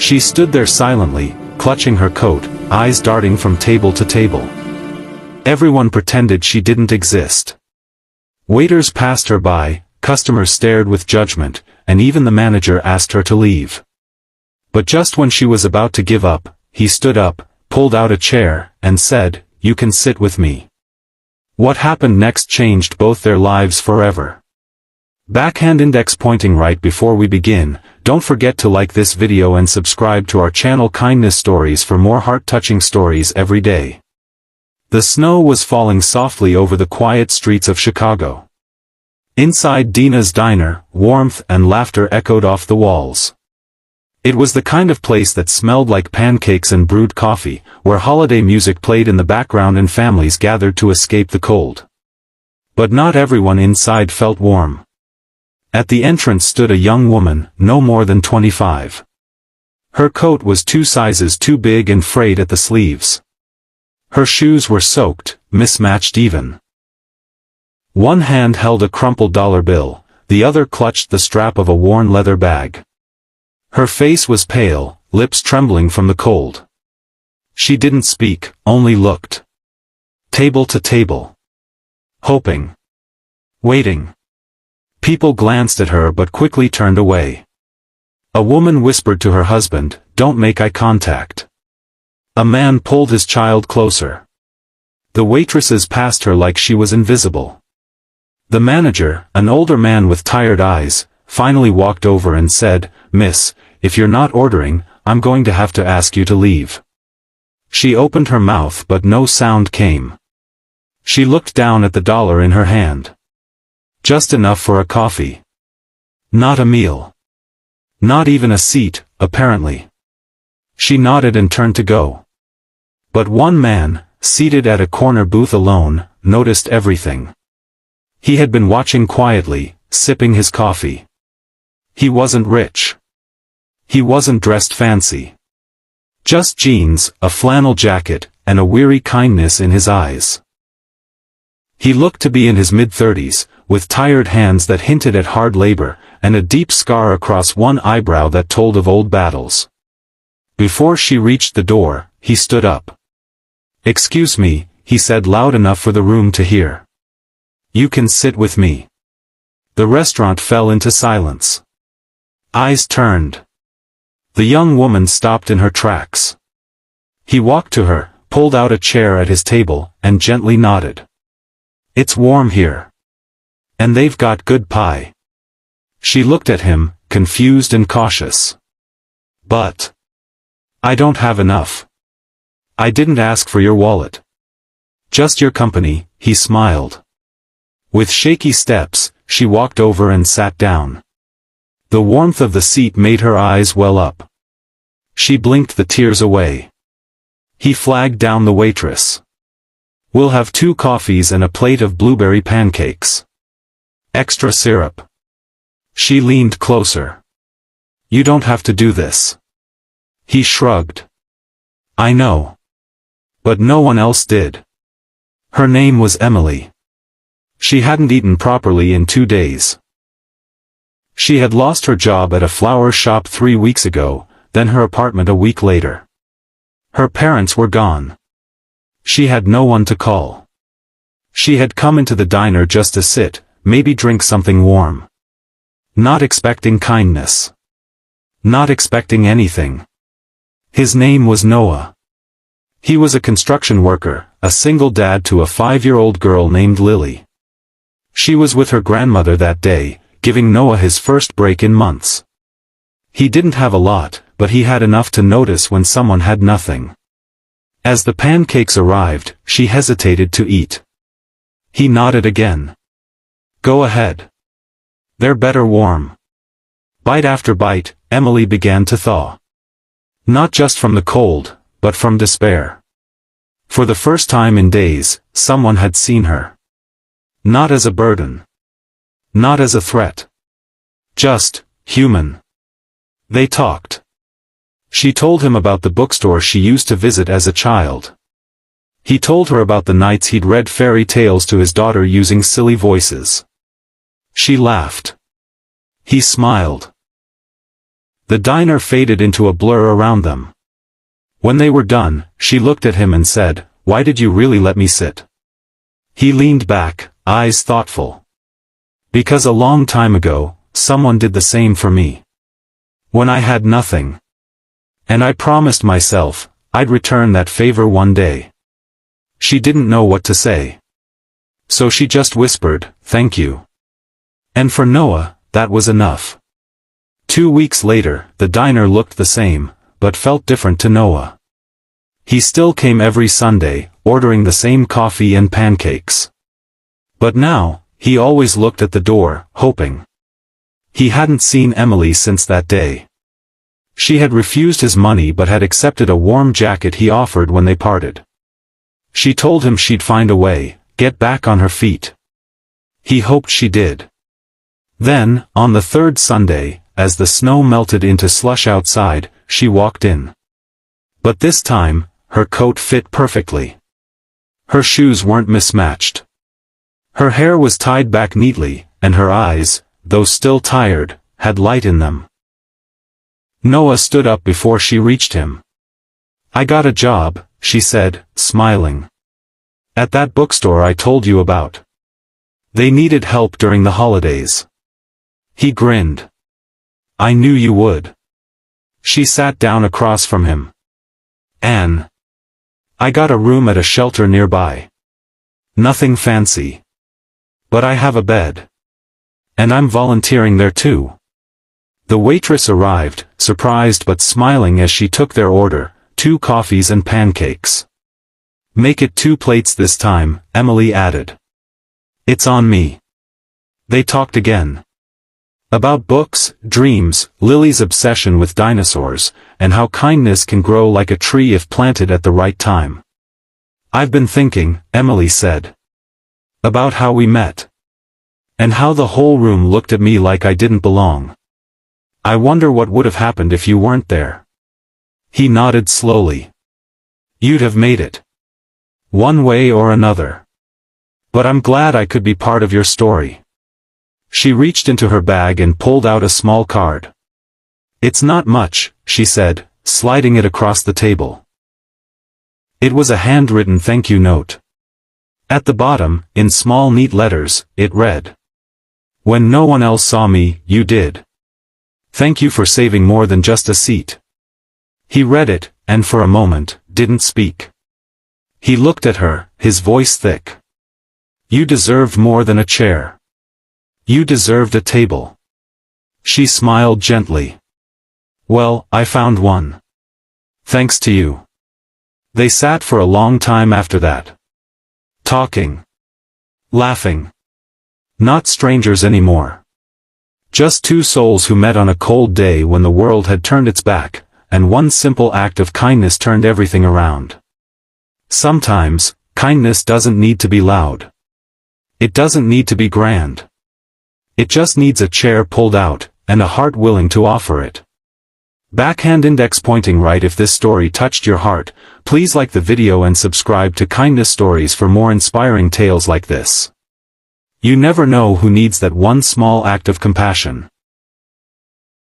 She stood there silently, clutching her coat, eyes darting from table to table. Everyone pretended she didn't exist. Waiters passed her by, customers stared with judgment, and even the manager asked her to leave. But just when she was about to give up, he stood up, pulled out a chair, and said, "You can sit with me." What happened next changed both their lives forever. Backhand index pointing. Right before we begin, don't forget to like this video and subscribe to our channel Kindness Stories for more heart-touching stories every day. The snow was falling softly over the quiet streets of Chicago. Inside Dina's diner, warmth and laughter echoed off the walls. It was the kind of place that smelled like pancakes and brewed coffee, where holiday music played in the background and families gathered to escape the cold. But not everyone inside felt warm. At the entrance stood a young woman, no more than 25. Her coat was 2 sizes too big and frayed at the sleeves. Her shoes were soaked, mismatched even. One hand held a crumpled dollar bill, the other clutched the strap of a worn leather bag. Her face was pale, lips trembling from the cold. She didn't speak, only looked. Table to table. Hoping. Waiting. People glanced at her but quickly turned away. A woman whispered to her husband, "Don't make eye contact." A man pulled his child closer. The waitresses passed her like she was invisible. The manager, an older man with tired eyes, finally walked over and said, "Miss, if you're not ordering, I'm going to have to ask you to leave." She opened her mouth but no sound came. She looked down at the dollar in her hand. Just enough for a coffee. Not a meal. Not even a seat, apparently. She nodded and turned to go. But one man, seated at a corner booth alone, noticed everything. He had been watching quietly, sipping his coffee. He wasn't rich. He wasn't dressed fancy. Just jeans, a flannel jacket, and a weary kindness in his eyes. He looked to be in his mid-30s, with tired hands that hinted at hard labor, and a deep scar across one eyebrow that told of old battles. Before she reached the door, he stood up. "Excuse me," he said loud enough for the room to hear. "You can sit with me." The restaurant fell into silence. Eyes turned. The young woman stopped in her tracks. He walked to her, pulled out a chair at his table, and gently nodded. "It's warm here. And they've got good pie." She looked at him, confused and cautious. "But I don't have enough. I didn't ask for your wallet. Just your company," he smiled. With shaky steps, she walked over and sat down. The warmth of the seat made her eyes well up. She blinked the tears away. He flagged down the waitress. "We'll have 2 coffees and a plate of blueberry pancakes. Extra syrup." She leaned closer. "You don't have to do this." He shrugged. "I know. But no one else did." Her name was Emily. She hadn't eaten properly in 2 days. She had lost her job at a flower shop 3 weeks ago, then her apartment a week later. Her parents were gone. She had no one to call. She had come into the diner just to sit, maybe drink something warm. Not expecting kindness. Not expecting anything. His name was Noah. He was a construction worker, a single dad to a 5-year-old girl named Lily. She was with her grandmother that day, giving Noah his first break in months. He didn't have a lot, but he had enough to notice when someone had nothing. As the pancakes arrived, she hesitated to eat. He nodded again. "Go ahead. They're better warm." Bite after bite, Emily began to thaw. Not just from the cold, but from despair. For the first time in days, someone had seen her. Not as a burden. Not as a threat. Just human. They talked. She told him about the bookstore she used to visit as a child. He told her about the nights he'd read fairy tales to his daughter using silly voices. She laughed. He smiled. The diner faded into a blur around them. When they were done, she looked at him and said, "Why did you really let me sit?" He leaned back, eyes thoughtful. "Because a long time ago, someone did the same for me. When I had nothing. And I promised myself, I'd return that favor one day." She didn't know what to say. So she just whispered, "Thank you." And for Noah, that was enough. 2 weeks later, the diner looked the same, but felt different to Noah. He still came every Sunday, ordering the same coffee and pancakes. But now, he always looked at the door, hoping. He hadn't seen Emily since that day. She had refused his money but had accepted a warm jacket he offered when they parted. She told him she'd find a way, get back on her feet. He hoped she did. Then, on the third Sunday, as the snow melted into slush outside, she walked in. But this time, her coat fit perfectly. Her shoes weren't mismatched. Her hair was tied back neatly, and her eyes, though still tired, had light in them. Noah stood up before she reached him. "I got a job," she said, smiling. "At that bookstore I told you about. They needed help during the holidays." He grinned. "I knew you would." She sat down across from him. "Anne. I got a room at a shelter nearby. Nothing fancy. But I have a bed. And I'm volunteering there too." The waitress arrived, surprised but smiling as she took their order, 2 coffees and pancakes. "Make it 2 plates this time," Emily added. "It's on me." They talked again. About books, dreams, Lily's obsession with dinosaurs, and how kindness can grow like a tree if planted at the right time. "I've been thinking," Emily said. "About how we met. And how the whole room looked at me like I didn't belong. I wonder what would have happened if you weren't there." He nodded slowly. "You'd have made it. One way or another. But I'm glad I could be part of your story." She reached into her bag and pulled out a small card. "It's not much," she said, sliding it across the table. It was a handwritten thank you note. At the bottom, in small neat letters, it read, "When no one else saw me, you did. Thank you for saving more than just a seat." He read it, and for a moment, didn't speak. He looked at her, his voice thick. "You deserved more than a chair. You deserved a table." She smiled gently. "Well, I found one. Thanks to you." They sat for a long time after that. Talking. Laughing. Not strangers anymore. Just 2 souls who met on a cold day when the world had turned its back, and one simple act of kindness turned everything around. Sometimes, kindness doesn't need to be loud. It doesn't need to be grand. It just needs a chair pulled out, and a heart willing to offer it. Backhand index pointing right. If this story touched your heart, please like the video and subscribe to Kindness Stories for more inspiring tales like this. You never know who needs that one small act of compassion.